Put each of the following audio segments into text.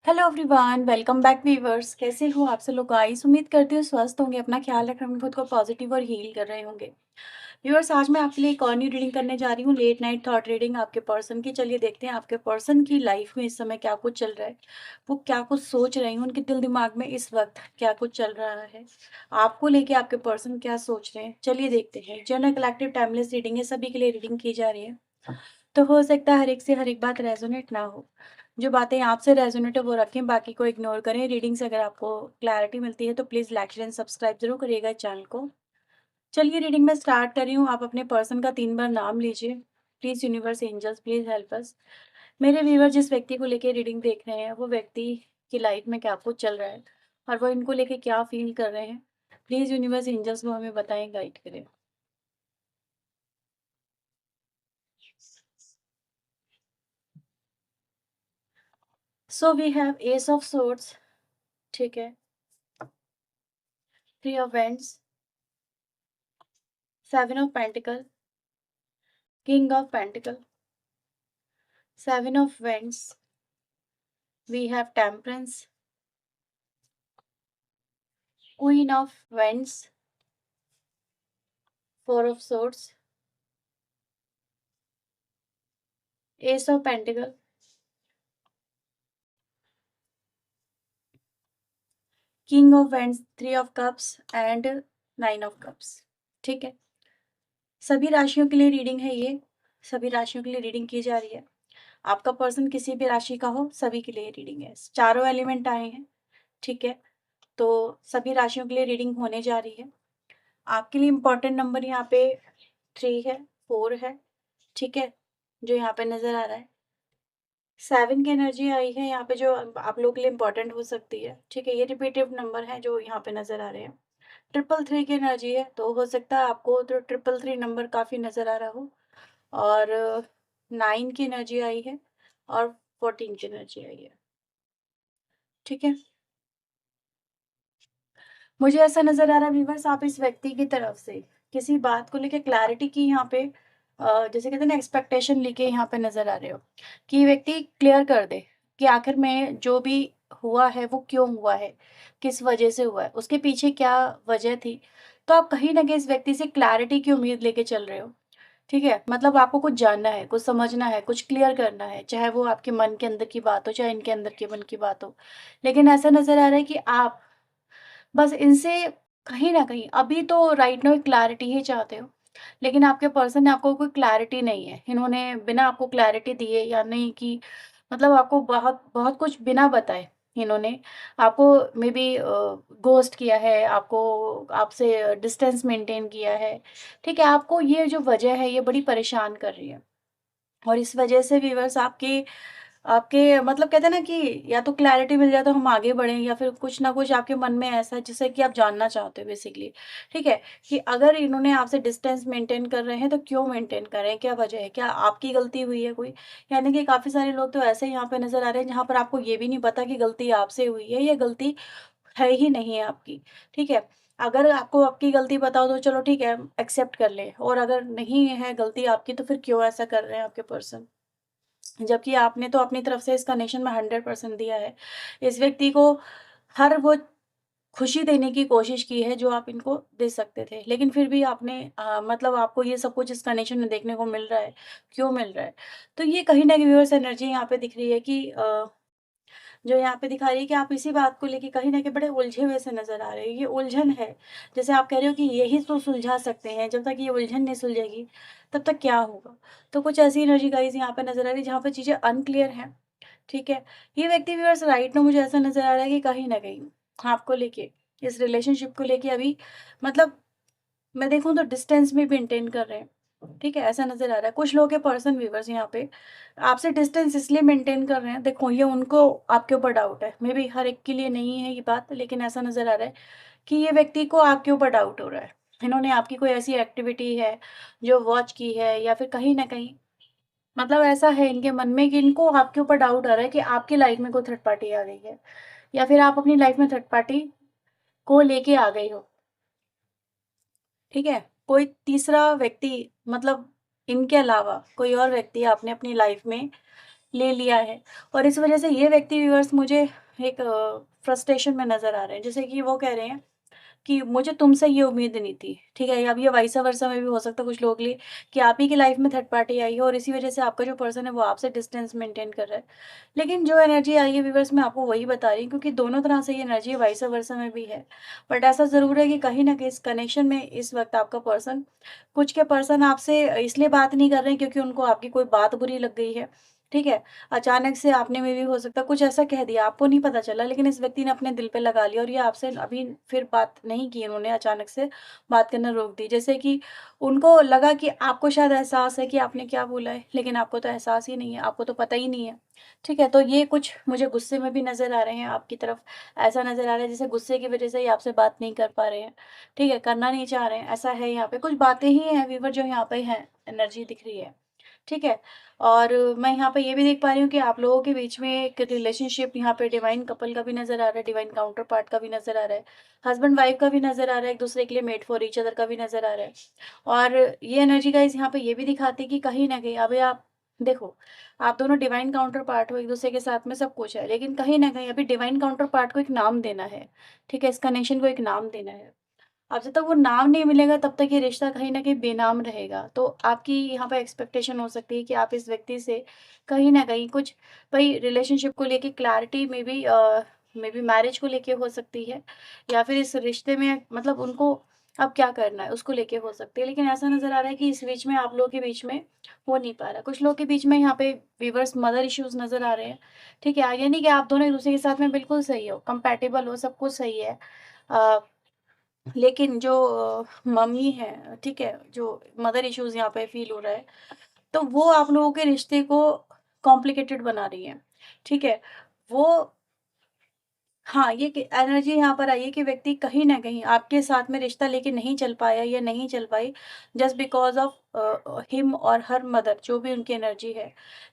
Hello everyone, welcome back viewers. कैसे हो आप सब लोग गाइस? उम्मीद करती हूँ स्वस्थ होंगे, अपना ख्याल रख रहे होंगे, खुद को पॉजिटिव और हील कर रहे होंगे। व्यूअर्स, आज मैं आपके लिए एक और न्यू रीडिंग करने जा रही हूँ, लेट नाइट थॉट रीडिंग आपके पर्सन की। चलिए देखते हैं आपके पर्सन की लाइफ में इस समय क्या कुछ चल रहा है, वो क्या कुछ सोच रहे हैं, उनके दिल दिमाग में इस वक्त क्या कुछ चल रहा है, आपको लेके आपके पर्सन क्या सोच रहे हैं। चलिए देखते हैं। जनरल कलेक्टिव टाइमलेस रीडिंग है, सभी के लिए रीडिंग की जा रही है। तो हो सकता है हर एक से हर एक बात रेजोनेट ना हो। जो बातें आपसे रेजोनेट है वो रखें, बाकी को इग्नोर करें। रीडिंग से अगर आपको क्लैरिटी मिलती है तो please like share and subscribe जरूर करिएगा चैनल को। चलिए रीडिंग में स्टार्ट कर रही हूँ। आप अपने पर्सन का 3 बार नाम लीजिए। Please universe, angels, please help us. मेरे व्यूवर जिस व्यक्ति को लेके रीडिंग देख रहे हैं वो व्यक्ति की लाइफ में क्या कुछ चल रहा है और वो इनको लेके क्या फील कर रहे हैं, प्लीज़ यूनिवर्स, एंजल्स वो हमें बताएं, गाइड करें। So we have ace of swords, ठीक है, 3 of wands, 7 of Pentacle, King of Pentacle, 7 of Wands. We have Temperance, Queen of Wands, 4 of Swords, Ace of Pentacle, King of Wands, 3 of Cups and 9 of Cups। ठीक है, सभी राशियों के लिए reading है ये, सभी राशियों के लिए रीडिंग की जा रही है। आपका पर्सन किसी भी राशि का हो, सभी के लिए रीडिंग है। चारों एलिमेंट आए हैं, ठीक है, तो सभी राशियों के लिए रीडिंग होने जा रही है। आपके लिए इम्पोर्टेंट नंबर यहाँ पे 3 है, 4 है, ठीक है, जो यहाँ पे नज़र आ रहा है। 7 की एनर्जी आई है यहाँ पे, जो आप लोग के लिए इम्पोर्टेंट हो सकती है, ठीक है। ये रिपीटिव नंबर है जो यहाँ पे नज़र आ रहे हैं। 333 की एनर्जी है, तो हो सकता है आपको तो 333 नंबर काफ़ी नज़र आ रहा हो। और 9 की एनर्जी आई है और 14 की एनर्जी आई है, ठीक है। मुझे ऐसा नज़र आ रहा है व्यूअर्स, आप इस व्यक्ति की तरफ से किसी बात को लेके क्लैरिटी की यहाँ पे जैसे कहते हैं ना, एक्सपेक्टेशन लेके यहाँ पे नज़र आ रहे हो कि ये व्यक्ति क्लियर कर दे कि आखिर में जो भी हुआ है वो क्यों हुआ है, किस वजह से हुआ है, उसके पीछे क्या वजह थी। तो आप कहीं ना कहीं इस व्यक्ति से क्लैरिटी की उम्मीद लेके चल रहे हो, ठीक है। मतलब आपको कुछ जानना है, कुछ समझना है, कुछ क्लियर करना है, चाहे वो आपके मन के अंदर की बात हो, चाहे इनके अंदर के मन की बात हो। लेकिन ऐसा नज़र आ रहा है कि आप बस इनसे कहीं न कहीं अभी तो राइट नाउ क्लैरिटी ही चाहते हो, लेकिन आपके पर्सन ने आपको कोई क्लैरिटी नहीं है। इन्होंने बिना आपको क्लैरिटी दिए या नहीं कि मतलब आपको बहुत बहुत कुछ बिना बताए इन्होंने आपको मेबी घोस्ट किया है, आपको आपसे डिस्टेंस मेंटेन किया है, ठीक है। आपको ये जो वजह है ये बड़ी परेशान कर रही है और इस वजह से व्यूअर्स आपके आपके मतलब कहते हैं ना कि या तो क्लैरिटी मिल जाए तो हम आगे बढ़ें, या फिर कुछ ना कुछ आपके मन में ऐसा है जिससे कि आप जानना चाहते हो बेसिकली, ठीक है, कि अगर इन्होंने आपसे डिस्टेंस मेंटेन कर रहे हैं तो क्यों मेंटेन कर रहे हैं, क्या वजह है, क्या आपकी गलती हुई है कोई। यानी कि काफ़ी सारे लोग तो ऐसे यहाँ पे नज़र आ रहे हैं जहाँ पर आपको ये भी नहीं पता कि गलती आपसे हुई है या गलती है ही नहीं है आपकी, ठीक है। अगर आपको आपकी गलती पता हो तो चलो ठीक है, एक्सेप्ट कर लें, और अगर नहीं है गलती आपकी तो फिर क्यों ऐसा कर रहे हैं आपके पर्सन, जबकि आपने तो अपनी तरफ से इस कनेक्शन में 100% दिया है। इस व्यक्ति को हर वो खुशी देने की कोशिश की है जो आप इनको दे सकते थे, लेकिन फिर भी आपने मतलब आपको ये सब कुछ इस कनेक्शन में देखने को मिल रहा है, क्यों मिल रहा है? तो ये कहीं न कहीं व्यूअर्स एनर्जी यहाँ पे दिख रही है कि जो यहाँ पे दिखा रही है कि आप इसी बात को लेके कहीं न कहीं बड़े उलझे हुए से नज़र आ रहे हो। ये उलझन है, जैसे आप कह रहे हो कि यही तो सुलझा सकते हैं, जब तक ये उलझन नहीं सुलझेगी, तब तक क्या होगा? तो कुछ ऐसी एनर्जी गाइज़ यहाँ पे नज़र आ रही है जहाँ पे चीज़ें अनक्लियर हैं, ठीक है। ये व्यक्ति व्यूअर्स राइट नाउ मुझे ऐसा नज़र आ रहा है कि कहीं न कहीं आपको लेके, इस रिलेशनशिप को लेके अभी मतलब मैं देखूँ तो डिस्टेंस भी मेंटेन कर रहे हैं, ठीक है, ऐसा नज़र आ रहा है। कुछ लोगों के पर्सन व्यूअर्स यहाँ पे आपसे डिस्टेंस इसलिए मेंटेन कर रहे हैं, देखो ये उनको आपके ऊपर डाउट है, मे बी हर एक के लिए नहीं है ये बात, लेकिन ऐसा नज़र आ रहा है कि ये व्यक्ति को आपके ऊपर डाउट हो रहा है। इन्होंने आपकी कोई ऐसी एक्टिविटी है जो वॉच की है, या फिर कहीं न कहीं मतलब ऐसा है इनके मन में कि इनको आपके ऊपर डाउट आ रहा है कि आपकी लाइफ में कोई थर्ड पार्टी आ गई है, या फिर आप अपनी लाइफ में थर्ड पार्टी को लेके आ गई हो, ठीक है। कोई तीसरा व्यक्ति मतलब इनके अलावा कोई और व्यक्ति आपने अपनी लाइफ में ले लिया है और इस वजह से ये व्यक्ति व्यूअर्स मुझे एक फ्रस्ट्रेशन में नज़र आ रहे हैं। जैसे कि वो कह रहे हैं कि मुझे तुमसे ये उम्मीद नहीं थी, ठीक है? अब ये वाइस वर्सा में भी हो सकता है कुछ लोगों के लिए कि आप ही की लाइफ़ में थर्ड पार्टी आई है और इसी वजह से आपका जो पर्सन है वो आपसे डिस्टेंस मेंटेन कर रहा है। लेकिन जो एनर्जी आई है व्यूअर्स मैं आपको वही बता रही हूँ क्योंकि दोनों तरह से ये एनर्जी वाइस वर्सा में भी है। बट ऐसा ज़रूर है कि कहीं न कहीं इस कनेक्शन में इस वक़्त आपका पर्सन कुछ के पर्सन आपसे इसलिए बात नहीं कर रहे हैं क्योंकि उनको आपकी कोई बात बुरी लग गई है, ठीक है? अचानक से आपने में भी हो सकता है कुछ ऐसा कह दिया, आपको नहीं पता चला लेकिन इस व्यक्ति ने अपने दिल पे लगा लिया और ये आपसे अभी फिर बात नहीं की उन्होंने अचानक से बात करना रोक दी। जैसे कि उनको लगा कि आपको शायद एहसास है कि आपने क्या बोला है, लेकिन आपको तो एहसास ही नहीं है, आपको तो पता ही नहीं है, ठीक है? तो ये कुछ मुझे गुस्से में भी नज़र आ रहे हैं आपकी तरफ, ऐसा नज़र आ रहा है जैसे गुस्से की वजह से ही आपसे बात नहीं कर पा रहे हैं, ठीक है? करना नहीं चाह रहे हैं, ऐसा है यहाँ पे। कुछ बातें ही हैं व्यूअर जो यहाँ पे हैं, एनर्जी दिख रही है। ठीक है? और मैं यहाँ पे ये भी देख पा रही हूँ कि आप लोगों के बीच में एक रिलेशनशिप यहाँ पे डिवाइन कपल का भी नज़र आ रहा है, डिवाइन काउंटर पार्ट का भी नज़र आ रहा है, हस्बैंड वाइफ का भी नज़र आ रहा है, एक-दूसरे के लिए मेड फॉर ईच अदर का भी नज़र आ रहा है। और ये एनर्जी गाइज़ यहाँ पे ये भी दिखाती है कि कहीं न कहीं अभी आप देखो, आप दोनों डिवाइन काउंटर पार्ट हो, एक-दूसरे के साथ में सब कुछ है, लेकिन कहीं न कहीं अभी डिवाइन काउंटर पार्ट को एक नाम देना है, ठीक है? इस कनेक्शन को एक नाम देना है। अब जब तक वो नाम नहीं मिलेगा तब तक ये रिश्ता कहीं न कहीं बेनाम रहेगा। तो आपकी यहाँ पे एक्सपेक्टेशन हो सकती है कि आप इस व्यक्ति से कहीं न कहीं कुछ भई रिलेशनशिप को लेके क्लैरिटी मे बी मैरिज को लेके हो सकती है या फिर इस रिश्ते में मतलब उनको अब क्या करना है उसको लेके हो सकती है। लेकिन ऐसा नज़र आ रहा है कि इस बीच में आप लोगों के बीच में हो नहीं पा रहा। कुछ लोगों के बीच में यहाँ पे व्यूअर्स मदर इश्यूज़ नज़र आ रहे हैं। ठीक है? ये नहीं कि आप दोनों एक-दूसरे के साथ में बिल्कुल सही हो, कंपैटिबल हो, सब कुछ सही है। अ लेकिन जो मम्मी है, ठीक है? जो मदर इश्यूज़ यहाँ पे फ़ील हो रहा है, तो वो आप लोगों के रिश्ते को कॉम्प्लिकेटेड बना रही हैं, ठीक है? वो हाँ, ये कि एनर्जी यहाँ पर आई है कि व्यक्ति कहीं न कहीं आपके साथ में रिश्ता लेके नहीं चल पाया या नहीं चल पाई जस्ट बिकॉज़ ऑफ हिम और हर मदर जो भी उनकी एनर्जी है।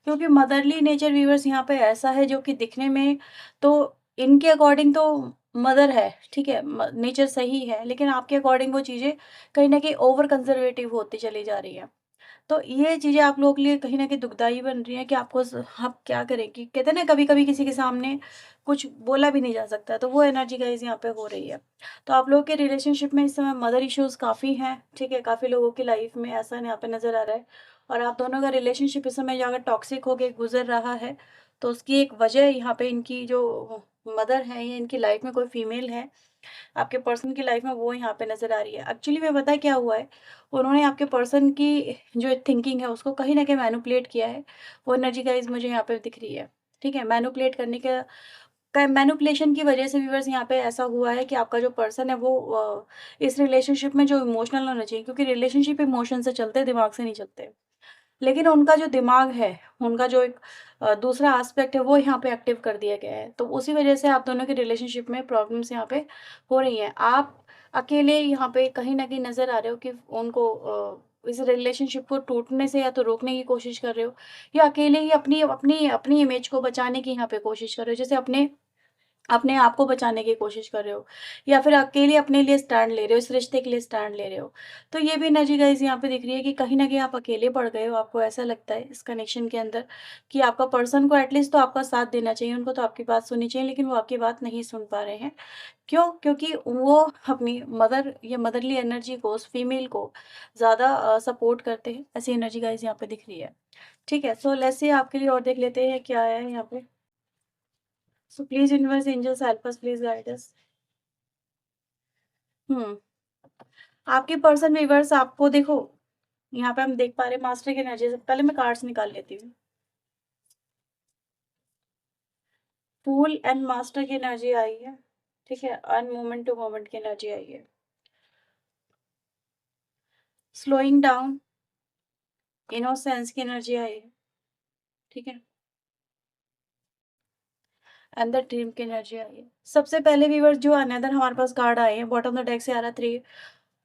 क्योंकि मदरली नेचर व्यूअर्स यहाँ पे ऐसा है जो कि दिखने में तो इनके अकॉर्डिंग तो मदर है, ठीक है? नेचर सही है, लेकिन आपके अकॉर्डिंग वो चीज़ें कहीं न कहीं ओवर कंज़र्वेटिव होती चली जा रही हैं। तो ये चीज़ें आप लोगों के लिए कहीं न कहीं दुखदाई बन रही हैं कि आपको आप क्या करें कि कहते हैं ना कभी-कभी किसी के सामने कुछ बोला भी नहीं जा सकता, तो वो एनर्जी गाइज़ यहाँ पे हो रही है। तो आप लोगों के रिलेशनशिप में इस समय मदर इश्यूज़ काफ़ी हैं, ठीक है? काफ़ी लोगों की लाइफ़ में ऐसा यहाँ पे नज़र आ रहा है और आप दोनों का रिलेशनशिप इस समय जो अगर टॉक्सिक होके गुज़र रहा है, तो उसकी एक वजह यहाँ पे इनकी जो मदर है या इनकी लाइफ़ में कोई फीमेल है आपके पर्सन की लाइफ में वो यहाँ पे नज़र आ रही है। एक्चुअली में पता है क्या हुआ है, उन्होंने आपके पर्सन की जो थिंकिंग है उसको कहीं न कहीं मैनिपुलेट किया है। वो एनर्जी गाइज़ मुझे यहाँ पे दिख रही है। ठीक है? मैनिपुलेट करने का मैनिपुलेशन की वज़ह से व्यूअर्स यहाँ पे ऐसा हुआ है कि आपका जो पर्सन है वो इस रिलेशनशिप में जो इमोशनल होना चाहिए क्योंकि रिलेशनशिप इमोशन से चलते हैं, दिमाग से नहीं चलते। लेकिन उनका जो दिमाग है, उनका जो एक दूसरा एस्पेक्ट है वो यहाँ पे एक्टिव कर दिया गया है। तो उसी वज़ह से आप दोनों के रिलेशनशिप में प्रॉब्लम्स यहाँ पे हो रही हैं। आप अकेले यहाँ पे कहीं न कहीं नज़र आ रहे हो कि उनको इस रिलेशनशिप को टूटने से या तो रोकने की कोशिश कर रहे हो या अकेले ही अपनी अपनी अपनी इमेज को बचाने की यहाँ पे कोशिश कर रहे हो। जैसे अपने अपने आप को बचाने की कोशिश कर रहे हो या फिर अकेले अपने लिए स्टैंड ले रहे हो, इस रिश्ते के लिए स्टैंड ले रहे हो। तो ये भी एनर्जी गाइज़ यहाँ पे दिख रही है कि कहीं न कहीं आप अकेले पड़ गए हो, आपको ऐसा लगता है इस कनेक्शन के अंदर कि आपका पर्सन को एटलीस्ट तो आपका साथ देना चाहिए, उनको तो आपकी बात सुननी चाहिए, लेकिन वो आपकी बात नहीं सुन पा रहे हैं। क्यों? क्योंकि वो अपनी मदर या मदरली एनर्जी को, उस फीमेल को ज़्यादा सपोर्ट करते हैं, ऐसी एनर्जी गाइज़ यहाँ पे दिख रही है। ठीक है? सो लेट्स सी आपके लिए और देख लेते हैं क्या आया है यहाँ पे। So please universe angels help us, please guide us. हुँ। आपके पर्सन व्यूअर्स आपको देखो, यहाँ पे हम देख पा रहे हैं मास्टर की एनर्जी से पहले मैं कार्ड्स निकाल लेती हूँ। फूल एंड मास्टर की एनर्जी आई है, ठीक है? एंड मोमेंट टू मोमेंट की एनर्जी आई है। स्लोइंग डाउन, इनोसेंस की एनर्जी आई है, ठीक है? एंड द ड्रीम की एनर्जी आई है। सबसे पहले व्यूअर्स जो अनदर हमारे पास कार्ड आए हैं, बॉटम ऑफ द डेक से आ रहा है 3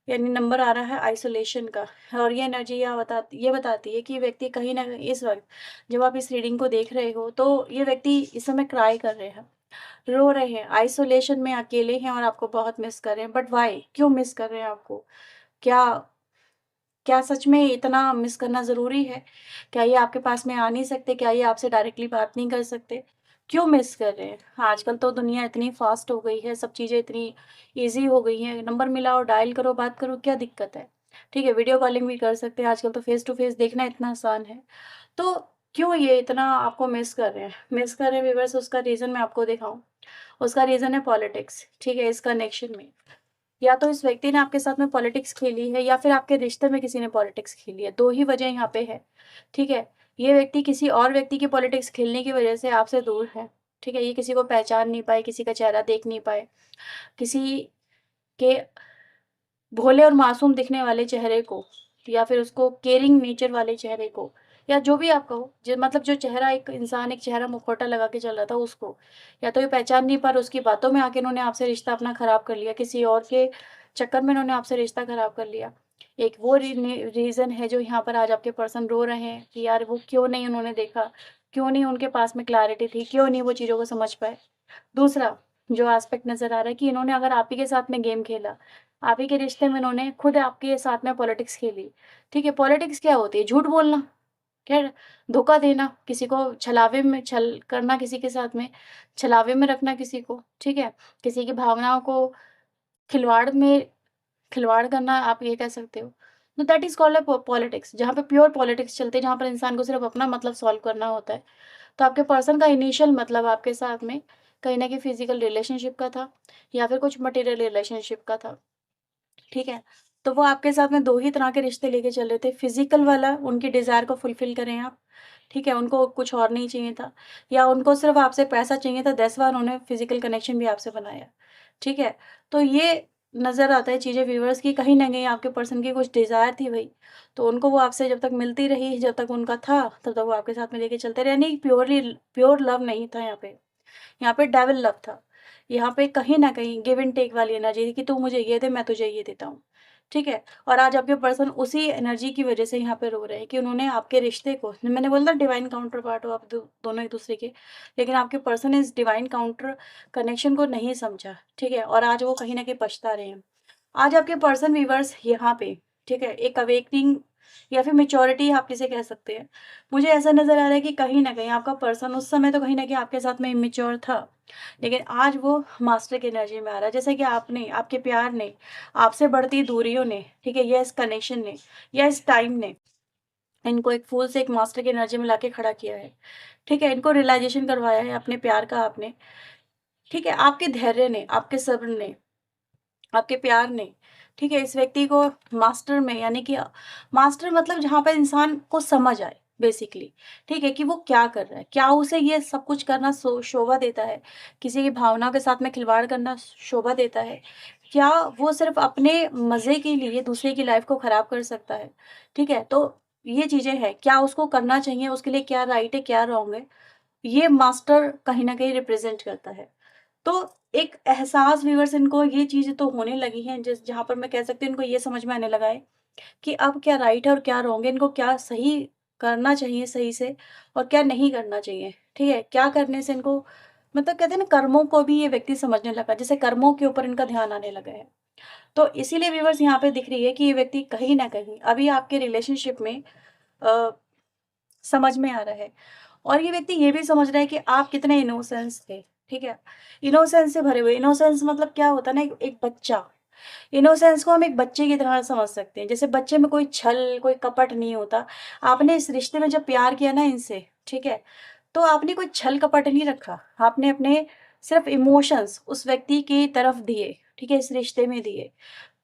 यानी नंबर आ रहा है आइसोलेशन का और ये एनर्जी ये बताती है कि व्यक्ति कहीं न कहीं इस वक़्त जब आप इस रीडिंग को देख रहे हो, तो ये व्यक्ति इस समय क्राई कर रहे हैं, रो रहे हैं, आइसोलेशन में अकेले हैं और आपको बहुत मिस कर रहे हैं। But why? क्यों मिस कर रहे हैं आपको? क्या क्या सच में इतना मिस करना ज़रूरी है? क्या ये आपके पास में आ नहीं सकते? क्या ये आपसे डायरेक्टली बात नहीं कर सकते? क्यों मिस कर रहे हैं? आजकल तो दुनिया इतनी फ़ास्ट हो गई है, सब चीज़ें इतनी ईज़ी हो गई हैं, नंबर मिलाओ, डायल करो, बात करो, क्या दिक्कत है? ठीक है, वीडियो कॉलिंग भी कर सकते हैं, आजकल तो फ़ेस टू फ़ेस देखना इतना आसान है। तो क्यों ये इतना आपको मिस कर रहे हैं? मिस कर रहे हैं व्यूअर्स, उसका रीज़न मैं आपको दिखाऊँ? उसका रीज़न है पॉलिटिक्स, ठीक है, इस कनेक्शन में। या तो इस व्यक्ति ने आपके साथ में पॉलिटिक्स खेली है या फिर आपके रिश्ते में किसी ने पॉलिटिक्स खेली है, 2 ही वजह यहाँ पे है, ठीक है? ये व्यक्ति किसी और व्यक्ति की पॉलिटिक्स खेलने की वजह से आपसे दूर है, ठीक है? ये किसी को पहचान नहीं पाए, किसी का चेहरा देख नहीं पाए, किसी के भोले और मासूम दिखने वाले चेहरे को या फिर उसको केयरिंग नेचर वाले चेहरे को या जो भी आप कहो, जो मतलब जो चेहरा एक इंसान एक चेहरा मुखौटा लगा के चल रहा था उसको, या तो ये पहचान नहीं पा रहे, उसकी बातों में आके इन्होंने आपसे रिश्ता अपना खराब कर लिया, किसी और के चक्कर में इन्होंने आपसे रिश्ता खराब कर लिया। एक वो रीज़न है जो यहाँ पर आज आपके पर्सन रो रहे हैं कि यार वो क्यों नहीं उन्होंने देखा, क्यों नहीं उनके पास में क्लैरिटी थी, क्यों नहीं वो चीज़ों को समझ पाए। दूसरा जो एस्पेक्ट नज़र आ रहा है कि इन्होंने अगर आप ही के साथ में गेम खेला, आप ही के रिश्ते में इन्होंने खुद आपके साथ में पॉलिटिक्स खेली, ठीक है? पॉलिटिक्स क्या होती है? झूठ बोलना, क्या धोखा देना, किसी को छलावे में छल करना किसी के साथ में, छलावे में रखना किसी को, ठीक है? किसी की भावनाओं को खिलवाड़ में खिलवाड़ करना आप ये कह सकते हो। तो that is called a politics, जहाँ पे प्योर पॉलिटिक्स चलते हैं, जहाँ पर इंसान को सिर्फ़ अपना मतलब सॉल्व करना होता है। तो आपके पर्सन का इनिशियल मतलब आपके साथ में कहीं न कहीं फ़िज़िकल रिलेशनशिप का था या फिर कुछ मटेरियल रिलेशनशिप का था, ठीक है? तो वो आपके साथ में 2 ही तरह के रिश्ते लेके चल रहे थे, फ़िज़िकल वाला उनकी डिज़ायर को फुलफ़िल करें आप, ठीक है? उनको कुछ और नहीं चाहिए था या उनको सिर्फ़ आपसे पैसा चाहिए था, दैट्स व्हाई उन्होंने फ़िज़िकल कनेक्शन भी आपसे बनाया, ठीक है? तो ये नज़र आता है चीज़ें व्यूअर्स की कहीं न कहीं आपके पर्सन की कुछ डिज़ायर थी भई, तो उनको वो आपसे जब तक मिलती रही, जब तक उनका था, तब तक वो आपके साथ में लेके चलते रहे, यानी प्योर लव नहीं था यहाँ पे। यहाँ पे डेविल लव था। यहाँ पे कहीं न कहीं गिव एंड टेक वाली एनर्जी थी कि तू मुझे ये दे, मैं तुझे ये देता हूँ। ठीक है? और आज आपके पर्सन उसी एनर्जी की वज़ह से यहाँ पे रो रहे हैं कि उन्होंने आपके रिश्ते को मैंने बोला ना डिवाइन काउंटर पार्ट हो आप दोनों एक-दूसरे के, लेकिन आपके पर्सन इस डिवाइन काउंटर कनेक्शन को नहीं समझा। ठीक है? और आज वो कहीं न कहीं पछता रहे हैं। आज आपके पर्सन व्यूअर्स यहाँ पे, ठीक है? एक अवेकनिंग या फिर मैच्योरिटी आप जिसे कह सकते हैं। मुझे ऐसा नज़र आ रहा है कि कहीं न कहीं आपका पर्सन उस समय तो कहीं न कहीं आपके साथ में इमैच्योर था, लेकिन आज वो मास्टर की एनर्जी में आ रहा है। जैसे कि आपने, आपके प्यार ने, आपसे बढ़ती दूरियों ने, ठीक है? या इस कनेक्शन ने या इस टाइम ने इनको एक फूल से एक मास्टर की एनर्जी में लाके खड़ा किया है, ठीक है? इनको रियलाइज़ेशन करवाया है अपने प्यार का आपने, ठीक है? आपके धैर्य ने, आपके सब्र ने, आपके प्यार ने, ठीक है, इस व्यक्ति को मास्टर में यानी कि मास्टर मतलब जहाँ पर इंसान को समझ आए बेसिकली, ठीक है, कि वो क्या कर रहा है, क्या उसे ये सब कुछ करना शोभा देता है, किसी की भावना के साथ में खिलवाड़ करना शोभा देता है, क्या वो सिर्फ अपने मज़े के लिए दूसरे की लाइफ को खराब कर सकता है, ठीक है, तो ये चीज़ें हैं, क्या उसको करना चाहिए, उसके लिए क्या राइट है, क्या रॉन्ग है, ये मास्टर कहीं ना कहीं रिप्रेजेंट करता है। तो एक एहसास व्यूअर्स इनको ये चीज़ें तो होने लगी हैं जिस जहाँ पर मैं कह सकती हूँ इनको ये समझ में आने लगा है कि अब क्या राइट है और क्या रॉन्ग है, इनको क्या सही करना चाहिए सही से और क्या नहीं करना चाहिए, ठीक है? क्या करने से इनको मतलब कहते हैं ना कर्मों को भी ये व्यक्ति समझने लगा, जैसे कर्मों के ऊपर इनका ध्यान आने लगा है। तो इसीलिए व्यूअर्स यहाँ पे दिख रही है कि ये व्यक्ति कहीं न कहीं अभी आपके रिलेशनशिप में अ, समझ में आ रहा है। और ये व्यक्ति ये भी समझ रहा है कि आप कितने इनोसेंस थे, ठीक है? इनोसेंस से भरे हुए, इनोसेंस मतलब क्या होता है ना, एक एक बच्चा, इनोसेंस को हम एक बच्चे की तरह समझ सकते हैं। जैसे बच्चे में कोई छल, कोई कपट नहीं होता। आपने इस रिश्ते में जब प्यार किया ना इनसे, ठीक है? तो आपने कोई छल कपट नहीं रखा। आपने अपने सिर्फ़ इमोशंस उस व्यक्ति की तरफ दिए, ठीक है? इस रिश्ते में दिए।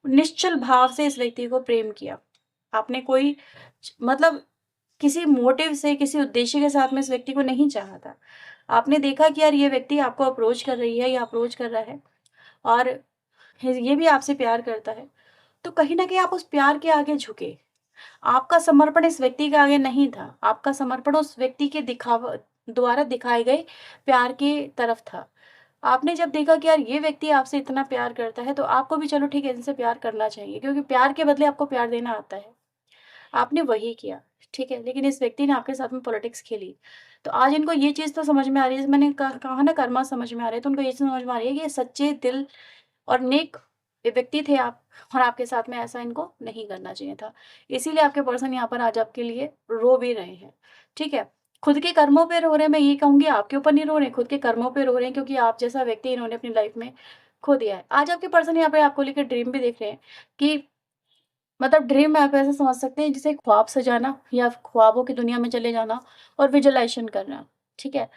निश्चल भाव से इस व्यक्ति को प्रेम किया। आपने कोई मतलब किसी मोटिव से, किसी उद्देश्य के साथ में इस व्यक्ति को नहीं चाहा था। आपने देखा कि यार ये व्यक्ति आपको अप्रोच कर रही है या अप्रोच कर रहा है और ये भी आपसे प्यार करता है। तो कहीं न कहीं आप उस प्यार के आगे झुके। आपका समर्पण इस व्यक्ति के आगे नहीं था। आपका समर्पण उस व्यक्ति के दिखावा द्वारा दिखाए गए प्यार की तरफ था। आपने जब देखा कि यार ये व्यक्ति आपसे इतना प्यार करता है, तो आपको भी चलो ठीक है इनसे प्यार करना चाहिए क्योंकि प्यार के बदले आपको प्यार देना आता है। आपने वही किया, ठीक है? लेकिन इस व्यक्ति ने आपके साथ में पॉलिटिक्स खेली। तो आज इनको ये चीज़ तो समझ में आ रही है, जैसे मैंने कहा ना कर्मा समझ में आ रहा है, तो उनको ये चीज़ समझ में आ रही है कि ये सच्चे दिल और नेक व्यक्ति थे आप, और आपके साथ में ऐसा इनको नहीं करना चाहिए था। इसीलिए आपके पर्सन यहाँ पर आज आपके लिए रो भी रहे हैं, ठीक है? खुद के कर्मों पे रो रहे हैं, मैं ये कहूँगी आपके ऊपर नहीं रो रहे हैं, खुद के कर्मों पे रो रहे हैं, क्योंकि आप जैसा व्यक्ति इन्होंने अपनी लाइफ में खो दिया है। आज आपके पर्सन यहाँ पे आपको लेकर ड्रीम भी देख रहे हैं कि मतलब ड्रीम आप ऐसे समझ सकते हैं जैसे ख्वाब सजाना या ख्वाबों की दुनिया में चले जाना और विजुअलाइज़ेशन करना, ठीक है?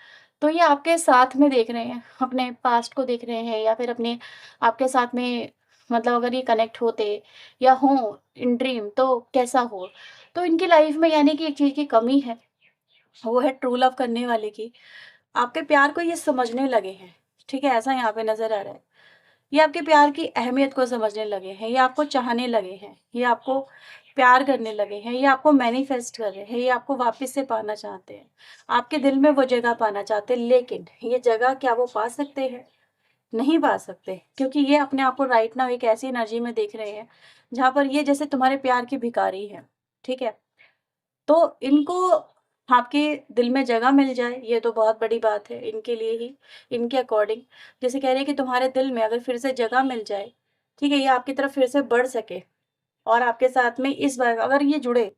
तो ये आपके साथ में देख रहे हैं, अपने पास्ट को देख रहे हैं, या फिर अपने आपके साथ में मतलब अगर ये कनेक्ट होते या हों इन ड्रीम तो कैसा हो? तो इनकी लाइफ में यानी कि एक चीज़ की कमी है, वो है ट्रू लव करने वाले की। आपके प्यार को ये समझने लगे हैं, ठीक है? ऐसा यहाँ पे नज़र आ रहा है। ये आपके प्यार की अहमियत को समझने लगे हैं, ये आपको चाहने लगे हैं, ये आपको प्यार करने लगे हैं, ये आपको मैनिफेस्ट कर रहे हैं, ये आपको वापस से पाना चाहते हैं। आपके दिल में वो जगह पाना चाहते हैं, लेकिन ये जगह क्या वो पा सकते हैं? नहीं पा सकते, क्योंकि ये अपने आप को राइट नाउ एक ऐसी एनर्जी में देख रहे हैं, जहाँ पर ये जैसे तुम्हारे प्यार की भिखारी हैं, ठीक है? तो इनको आपके दिल में जगह मिल जाए, ये तो बहुत बड़ी बात है इनके लिए ही, इनके अकॉर्डिंग। जैसे कह रहे हैं कि तुम्हारे दिल में अगर फिर से जगह मिल जाए, ठीक है, ये आपकी तरफ फिर से बढ़ सके और आपके साथ में इस बार अगर ये जुड़े,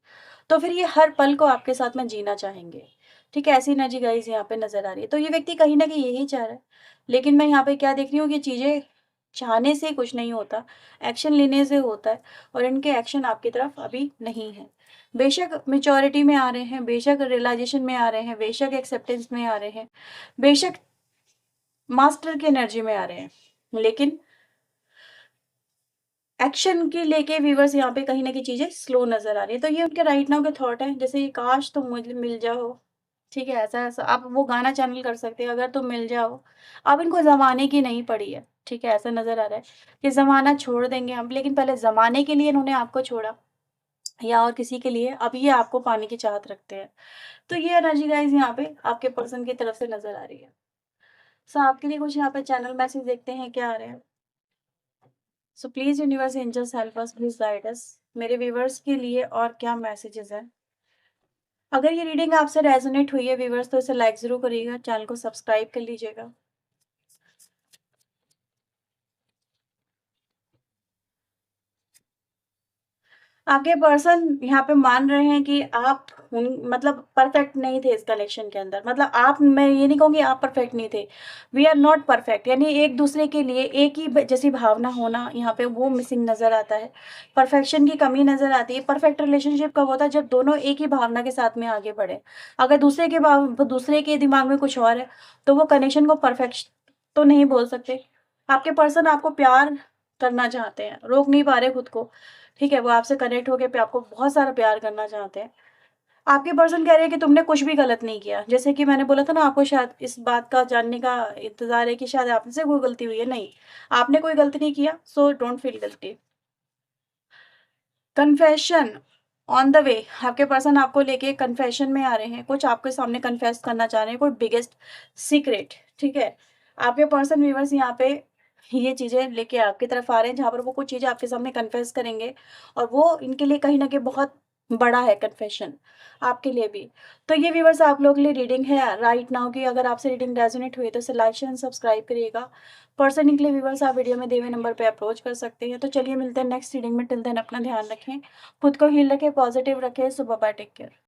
तो फिर ये हर पल को आपके साथ में जीना चाहेंगे। ठीक है, ऐसी एनर्जी गाइज़ यहाँ पे नज़र आ रही है। तो ये व्यक्ति कहीं न कहीं यही चाह रहा है। लेकिन मैं यहाँ पे क्या देख रही हूँ कि चीज़ें चाहने से कुछ नहीं होता, एक्शन लेने से होता है, और इनके एक्शन आपकी तरफ अभी नहीं हैं। बेशक मैच्योरिटी में आ रहे हैं, बेशक रियलाइज़ेशन में आ रहे हैं, बेशक एक्सेप्टेंस में आ रहे हैं, बेशक मास्टर की एनर्जी में आ रहे हैं, लेकिन एक्शन के लेके व्यूअर्स यहाँ पे कहीं न कहीं चीज़ें स्लो नज़र आ रही है। तो ये उनके राइट नाउ के थॉट हैं, जैसे काश तुम मुझे मिल जाओ, ठीक है? ऐसा-ऐसा आप वो गाना चैनल कर सकते हैं, अगर तुम मिल जाओ। अब इनको ज़माने की नहीं पड़ी है, ठीक है? ऐसा नज़र आ रहा है कि ज़माना छोड़ देंगे हम, लेकिन पहले ज़माने के लिए इन्होंने आपको छोड़ा या और किसी के लिए, अब ये आपको पाने की चाहत रखते हैं। तो ये एनर्जी गाइज़ यहाँ पे आपके पर्सन की तरफ से नज़र आ रही है। सो आपके लिए कुछ यहाँ पे चैनल मैसेज देखते हैं क्या आ रहे हैं। So please universe angels help us, please guide us. मेरे व्यूवर्स के लिए और क्या मैसेजेस हैं? अगर ये रीडिंग आपसे रेजोनेट हुई है व्यूवर्स, तो इसे लाइक ज़रूर करिएगा, चैनल को सब्सक्राइब कर लीजिएगा। आपके पर्सन यहाँ पे मान रहे हैं कि आप मतलब परफेक्ट नहीं थे इस कनेक्शन के अंदर। मतलब आप, मैं ये नहीं कहूँगी आप परफेक्ट नहीं थे। वी आर नॉट परफेक्ट, यानी एक दूसरे के लिए एक ही जैसी भावना होना यहाँ पे वो मिसिंग नज़र आता है। परफेक्शन की कमी नज़र आती है। परफेक्ट रिलेशनशिप कब होता है? जब दोनों एक ही भावना के साथ में आगे बढ़े। अगर दूसरे के दिमाग में कुछ और है, तो वो कनेक्शन को परफेक्ट तो नहीं बोल सकते। आपके पर्सन आपको प्यार करना चाहते हैं, रोक नहीं पा रहे खुद को। ठीक है, वो आपसे कनेक्ट होके आपको बहुत सारा प्यार करना चाहते हैं। आपके पर्सन कह रहे हैं कि तुमने कुछ भी गलत नहीं किया। जैसे कि मैंने बोला था ना, आपको शायद इस बात का जानने का इंतज़ार है कि शायद आपसे कोई गलती हुई है, नहीं, आपने कोई गलती नहीं किया, so don't feel guilty. Confession on the way, आपके पर्सन आपको लेके कन्फेशन में आ रहे हैं, कुछ आपके सामने कन्फेस करना चाह रहे हैं, कोई बिगेस्ट सीक्रेट, ठीक है? आपके पर्सन व्यूअर्स यहाँ पे ये चीज़ें लेके आपकी तरफ आ रहे हैं, जहाँ पर वो कुछ चीज़ें आपके सामने कन्फेस करेंगे, और वो इनके लिए कहीं न कहीं बहुत बड़ा है कन्फेशन, आपके लिए भी। तो ये व्यूअर्स आप लोगों के लिए रीडिंग है राइट नाउ की। अगर आपसे रीडिंग रेज़ोनेट हुई है तो इसे लाइक, शेयर एंड सब्सक्राइब करिएगा। पर्सन के लिए व्यूअर्स आप वीडियो में दिए हुए नंबर पे अप्रोच कर सकते हैं। तो चलिए मिलते हैं नेक्स्ट रीडिंग में, टिल देन अपना ध्यान रखें, खुद को हील रखें, पॉजिटिव रखें। सो बाय बाय, टेक केयर।